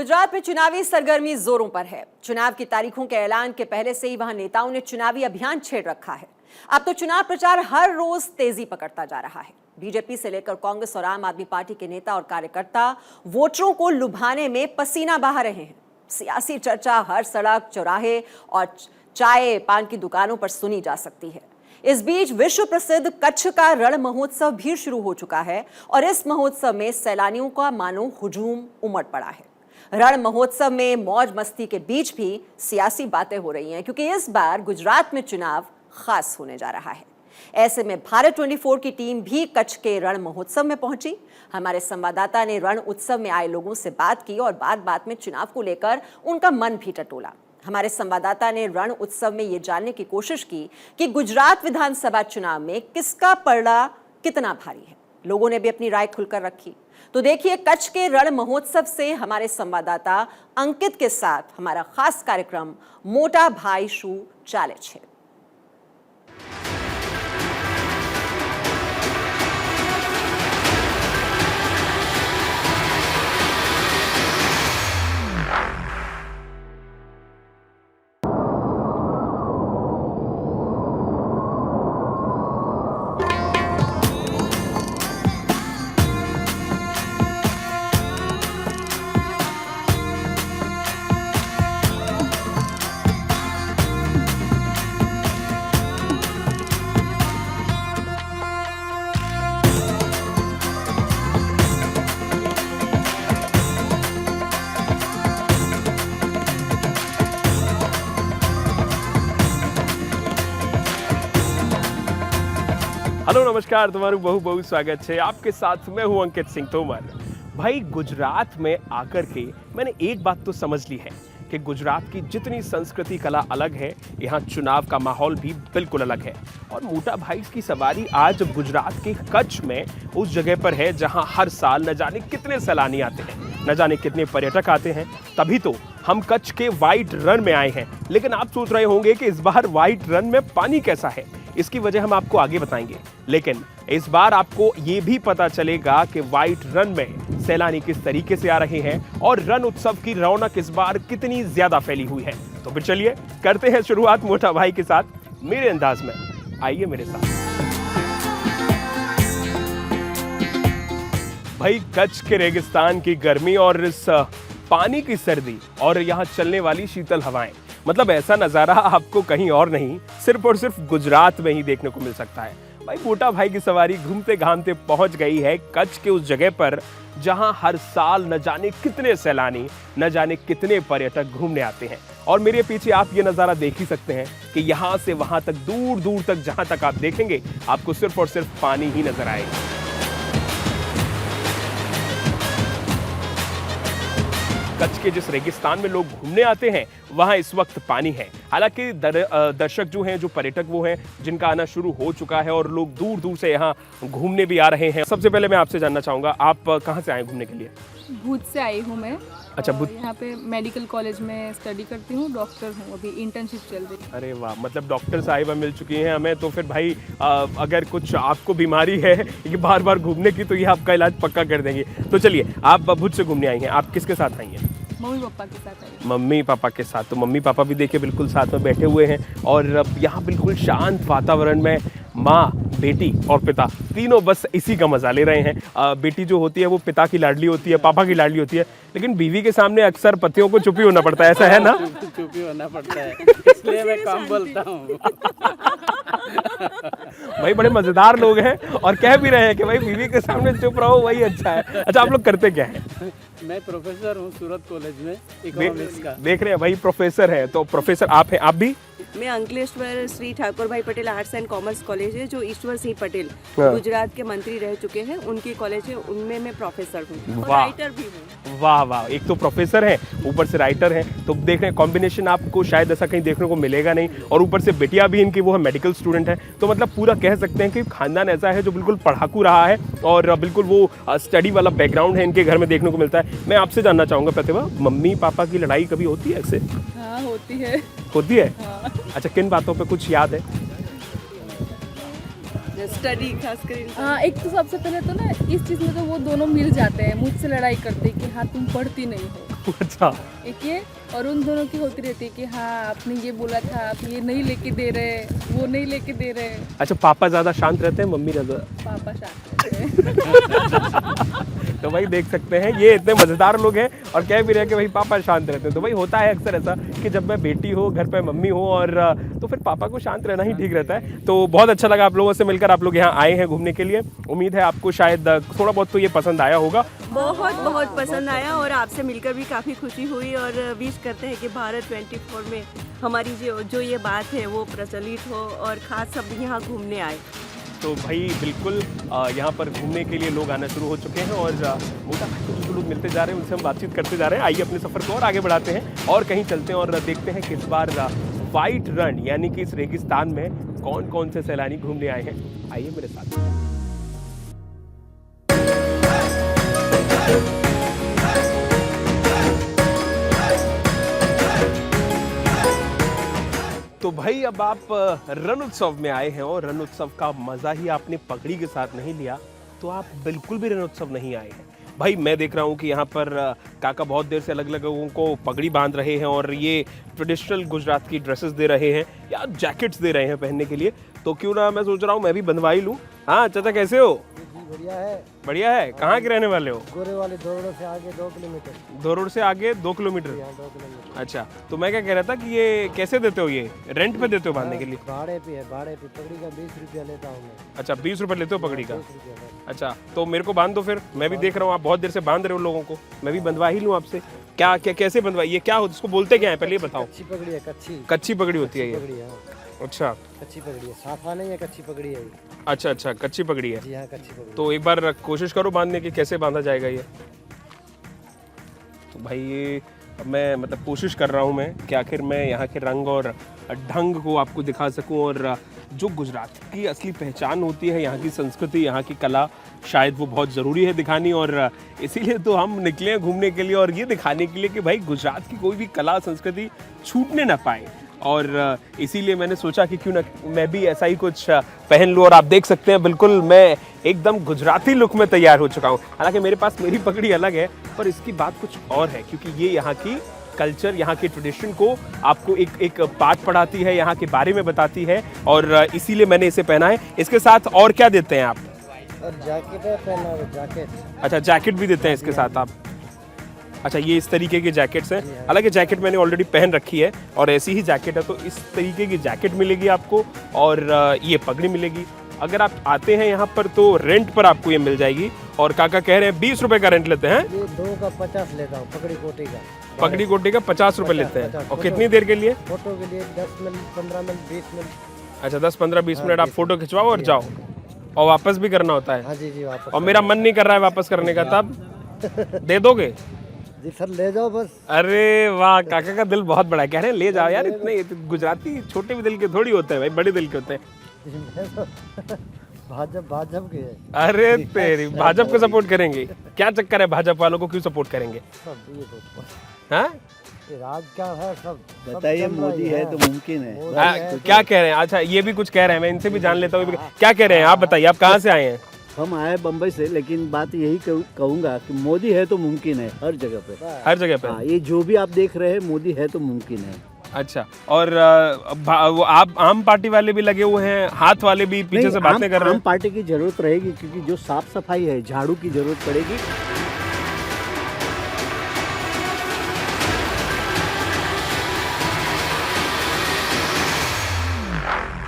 गुजरात में चुनावी सरगर्मी जोरों पर है। चुनाव की तारीखों के ऐलान के पहले से ही वहां नेताओं ने चुनावी अभियान छेड़ रखा है। अब तो चुनाव प्रचार हर रोज तेजी पकड़ता जा रहा है। बीजेपी से लेकर कांग्रेस और आम आदमी पार्टी के नेता और कार्यकर्ता वोटरों को लुभाने में पसीना बहा रहे हैं। सियासी चर्चा हर सड़क, चौराहे और चाय पान की दुकानों पर सुनी जा सकती है। इस बीच विश्व प्रसिद्ध कच्छ का रण महोत्सव भी शुरू हो चुका है और इस महोत्सव में सैलानियों का मानो हुजूम उमड़ पड़ा है। रण महोत्सव में मौज मस्ती के बीच भी सियासी बातें हो रही हैं, क्योंकि इस बार गुजरात में चुनाव खास होने जा रहा है। ऐसे में भारत 24 की टीम भी कच्छ के रण महोत्सव में पहुंची। हमारे संवाददाता ने रण उत्सव में आए लोगों से बात की और बात बात में चुनाव को लेकर उनका मन भी टटोला। हमारे संवाददाता ने रण उत्सव में ये जानने की कोशिश की कि गुजरात विधानसभा चुनाव में किसका पलड़ा कितना भारी है। लोगों ने भी अपनी राय खुलकर रखी। तो देखिए कच्छ के रण महोत्सव से हमारे संवाददाता अंकित के साथ हमारा खास कार्यक्रम मोटा भाई शू चाले छे। हेलो नमस्कार, तुम्हारू बहुत बहुत स्वागत है। आपके साथ मैं हूं अंकित सिंह तोमर। भाई गुजरात में आकर के मैंने एक बात तो समझ ली है कि गुजरात की जितनी संस्कृति कला अलग है, यहाँ चुनाव का माहौल भी बिल्कुल अलग है। और मोटा भाई की सवारी आज गुजरात के कच्छ में उस जगह पर है जहाँ हर साल न जाने कितने सैलानी आते हैं, न जाने कितने पर्यटक आते हैं। तभी तो हम कच्छ के व्हाइट रन में आए हैं। लेकिन आप सोच रहे होंगे कि इस बार व्हाइट रन में पानी कैसा है। इसकी वजह हम आपको आगे बताएंगे, लेकिन इस बार आपको ये भी पता चलेगा कि व्हाइट रन में सैलानी किस तरीके से आ रहे हैं और रण उत्सव की रौनक इस बार कितनी ज्यादा फैली हुई है। तो फिर चलिए करते हैं शुरुआत मोटा भाई के साथ मेरे अंदाज में। आइए मेरे साथ। भाई कच्छ के रेगिस्तान की गर्मी और इस पानी की सर्दी और यहाँ चलने वाली शीतल हवाएं, मतलब ऐसा नज़ारा आपको कहीं और नहीं, सिर्फ और सिर्फ गुजरात में ही देखने को मिल सकता है। भाई मोटा भाई की सवारी घूमते घामते पहुंच गई है कच्छ के उस जगह पर जहां हर साल न जाने कितने सैलानी, न जाने कितने पर्यटक घूमने आते हैं। और मेरे पीछे आप ये नज़ारा देख ही सकते हैं कि यहाँ से वहां तक, दूर दूर तक जहां तक आप देखेंगे, आपको सिर्फ और सिर्फ पानी ही नजर आएगा। कच्छ के जिस रेगिस्तान में लोग घूमने आते हैं वहाँ इस वक्त पानी है। हालांकि दर्शक जो हैं, जो पर्यटक वो हैं जिनका आना शुरू हो चुका है और लोग दूर दूर से यहाँ घूमने भी आ रहे हैं। सबसे पहले मैं आपसे जानना चाहूँगा, आप कहाँ से आए घूमने के लिए? भूत से आई हूँ मैं। अच्छा, भूत। यहाँ पे मेडिकल कॉलेज में स्टडी करती हूँ, डॉक्टर हूँ, अभी इंटर्नशिप चल रही है। अरे वाह, मतलब डॉक्टर साहिबा मिल चुकी हैं हमें। तो फिर भाई अगर कुछ आपको बीमारी है कि बार बार घूमने की, तो ये आपका इलाज पक्का कर देंगे। तो चलिए, आप भूत से घूमने आई हैं, आप किसके साथ आई हैं? मम्मी पापा के साथ आई। मम्मी पापा के साथ। तो मम्मी पापा भी देखिए बिल्कुल साथ में बैठे हुए हैं और यहाँ बिल्कुल शांत वातावरण में माँ, बेटी और पिता तीनों बस इसी का मजा ले रहे हैं। बेटी जो होती है वो पिता की लाडली होती है, पापा की लाडली होती है, लेकिन बीवी के सामने अक्सर पतियों को चुप ही होना पड़ता है, ऐसा है ना? चुप ही होना पड़ता है, इसलिए मैं कम बोलता हूँ। भाई बड़े मजेदार लोग हैं और कह भी रहे हैं कि भाई बीवी के सामने चुप रहो, वही अच्छा है। अच्छा, आप लोग करते क्या है? मैं प्रोफेसर हूँ सूरत कॉलेज में, इकोनॉमिक्स का। देख रहे हैं भाई, प्रोफेसर है। तो प्रोफेसर आप हैं, आप भी? मैं अंकलेश्वर श्री ठाकुर भाई Patel arts and commerce college है, जो ईश्वर सिंह पटेल गुजरात के मंत्री रह चुके हैं, उनकी कॉलेज है, उनमें मैं प्रोफेसर हूँ और राइटर भी हूँ। वाह वाह, एक तो प्रोफेसर है, ऊपर से राइटर है। तो देख रहे हैं, कॉम्बिनेशन आपको शायद ऐसा कहीं देखने को मिलेगा नहीं। और ऊपर से बेटिया भी इनकी वो है मेडिकल स्टूडेंट है। तो मतलब पूरा कह सकते हैं कि खानदान ऐसा है जो बिल्कुल पढ़ाकू रहा है और बिल्कुल वो स्टडी वाला बैकग्राउंड है इनके घर में देखने को मिलता है। मैं आपसे जानना चाहूँगा प्रतिभा, मम्मी पापा की लड़ाई कभी होती है ऐसे? हाँ होती है। होती है? हाँ। अच्छा, किन बातों पे कुछ याद है? स्टडी खासकर। हाँ, एक तो सबसे पहले तो ना इस चीज़ में तो वो दोनों मिल जाते हैं, मुझसे लड़ाई करते कि हाँ तुम पढ़ती नहीं हो। अच्छा, एक ये, और उन दोनों की होती रहती है कि हाँ आपने ये बोला था, आप ये नहीं लेके दे रहे, वो नहीं लेके दे रहे। अच्छा पापा ज़्यादा शांत रहते हैं, मम्मी ज़्यादा? पापा शांत रहते हैं। तो भाई देख सकते हैं ये इतने मज़ेदार लोग हैं और कह भी रहे हैं कि भाई पापा शांत रहते हैं। तो भाई होता है अक्सर ऐसा कि जब मैं बेटी हो, घर पे मम्मी हो और तो फिर पापा को शांत रहना ही ठीक रहता है। तो बहुत अच्छा लगा आप लोगों से मिलकर, आप लोग यहाँ आए हैं घूमने के लिए। उम्मीद है आपको शायद थोड़ा बहुत तो ये पसंद आया होगा। बहुत बहुत पसंद आया और आपसे मिलकर भी काफ़ी खुशी हुई और विश करते हैं कि भारत 24 में हमारी जो ये बात है वो प्रचलित हो और ख़ास सब यहाँ घूमने आए। तो भाई बिल्कुल यहाँ पर घूमने के लिए लोग आना शुरू हो चुके हैं और मोटा भाई जो लोग मिलते जा रहे हैं उनसे हम बातचीत करते जा रहे हैं। आइए अपने सफ़र को और आगे बढ़ाते हैं और कहीं चलते हैं और देखते हैं कि इस बार वाइट रण यानी कि इस रेगिस्तान में कौन कौन से सैलानी घूमने आए हैं। आइए मेरे साथ। तो भाई अब आप रण उत्सव में आए हैं और रण उत्सव का मजा ही आपने पगड़ी के साथ नहीं लिया तो आप बिल्कुल भी रण उत्सव नहीं आए हैं। भाई मैं देख रहा हूँ कि यहाँ पर काका बहुत देर से अलग अलग लोगों को पगड़ी बांध रहे हैं और ये ट्रेडिशनल गुजरात की ड्रेसेस दे रहे हैं या जैकेट्स दे रहे हैं पहनने के लिए। तो क्यों ना मैं सोच रहा हूँ मैं भी बंधवा ही लूँ। हाँ चाचा कैसे हो? बढ़िया है। बढ़िया है। कहाँ के रहने वाले हो? गोरे वाले दोरों से आगे 2 किलोमीटर। दोरोड़ से आगे 2 किलोमीटर? 2 किलोमीटर। अच्छा तो मैं क्या कह रहा था कि ये कैसे देते हो, ये रेंट पे देते हो बांधने के लिए? भाड़े पे है, भाड़े पे। पगड़ी का 20 रुपया लेता हूँ मैं। अच्छा 20 रुपए लेते हो पगड़ी का? 20 रुपया बस। अच्छा तो मेरे को बांध दो फिर, मैं भी देख रहा हूँ आप बहुत देर से बांध रहे हो लोगों को, मैं भी बंधवा ही लूँ आपसे। क्या क्या कैसे बंधवाई, ये क्या हो, इसको बोलते क्या है पहले ये बताओ। कच्ची पगड़ी है, कच्ची कच्ची पगड़ी होती है ये? पगड़ी है। अच्छा कच्ची पगड़ी है, साफा नहीं है, कच्ची पगड़ी है ये। अच्छा अच्छा कच्ची पगड़ी है। जी हाँ, कच्ची पगड़ी। तो एक बार कोशिश करो बांधने की, कैसे बांधा जाएगा ये? तो भाई ये मैं मतलब कोशिश कर रहा हूँ मैं कि आखिर मैं यहाँ के रंग और ढंग को आपको दिखा सकूँ और जो गुजरात की असली पहचान होती है, यहाँ की संस्कृति, यहाँ की कला, शायद वो बहुत ज़रूरी है दिखानी। और इसीलिए तो हम निकले हैं घूमने के लिए और ये दिखाने के लिए कि भाई गुजरात की कोई भी कला संस्कृति छूटने ना पाए। और इसीलिए मैंने सोचा कि क्यों ना मैं भी ऐसा ही कुछ पहन लूँ। और आप देख सकते हैं बिल्कुल मैं एकदम गुजराती लुक में तैयार हो चुका हूँ। हालांकि मेरे पास मेरी पगड़ी अलग है पर इसकी बात कुछ और है क्योंकि ये यहाँ की कल्चर, यहाँ के ट्रेडिशन को आपको एक पाठ पढ़ाती है, यहाँ के बारे में बताती है और इसीलिए मैंने इसे पहना है। इसके साथ और क्या देते हैं आप? और जैकेट है पहना हुआ, जैकेट। अच्छा जैकेट भी देते हैं इसके साथ आप? अच्छा ये इस तरीके के जैकेट्स हैं। हालांकि जैकेट मैंने ऑलरेडी पहन रखी है और ऐसी ही जैकेट है, तो इस तरीके की जैकेट मिलेगी आपको और ये पगड़ी मिलेगी। अगर आप आते हैं यहाँ पर तो रेंट पर आपको ये मिल जाएगी। और काका कह रहे हैं 20 रुपए का रेंट लेते हैं। ये 2 का 50 लेता हूँ, पगड़ी कोटी का। पगड़ी कोटी का 50 रुपए लेते हैं। 50। और कितनी देर के लिए? फोटो के लिए 10 मिनट, 15 मिनट, 20 मिनट। अच्छा 10-15-20 मिनट आप फोटो खिंचवाओ और जाओ और वापस भी करना होता है। हाँ जी जी, वापस। और मेरा मन नहीं कर रहा है वापस करने का, तब दे दोगे? जी सर ले जाओ बस। अरे वाह, काका का दिल बहुत बड़ा है। कह रहे हैं ले जाओ यार, इतने गुजराती छोटे भी दिल के थोड़ी होते हैं भाई, बड़े दिल के होते हैं। भाजपा के है। अरे तेरी, भाजपा को सपोर्ट करेंगे? क्या चक्कर है, भाजपा वालों को क्यों सपोर्ट करेंगे? सब ये तो हाँ ये राज क्या है, सब बताइए। चल रहा ही मोदी है तो मुमकिन है। मोदी है तो- क्या कह रहे हैं? अच्छा ये भी कुछ कह रहे हैं, मैं इनसे भी जान लेता हूँ। क्या कह रहे हैं आप बताइए, आप कहाँ से आए हैं? हम आए बम्बई से, लेकिन बात यही कहूँगा कि मोदी है तो मुमकिन है हर जगह पे। हर जगह पे? हाँ, ये जो भी आप देख रहे हैं मोदी है तो मुमकिन है। अच्छा और वो आप आम पार्टी वाले भी लगे हुए हैं, हाथ वाले भी पीछे से बातें कर रहे हैं? आम पार्टी की जरूरत रहेगी क्योंकि जो साफ सफाई है, झाड़ू की जरूरत पड़ेगी।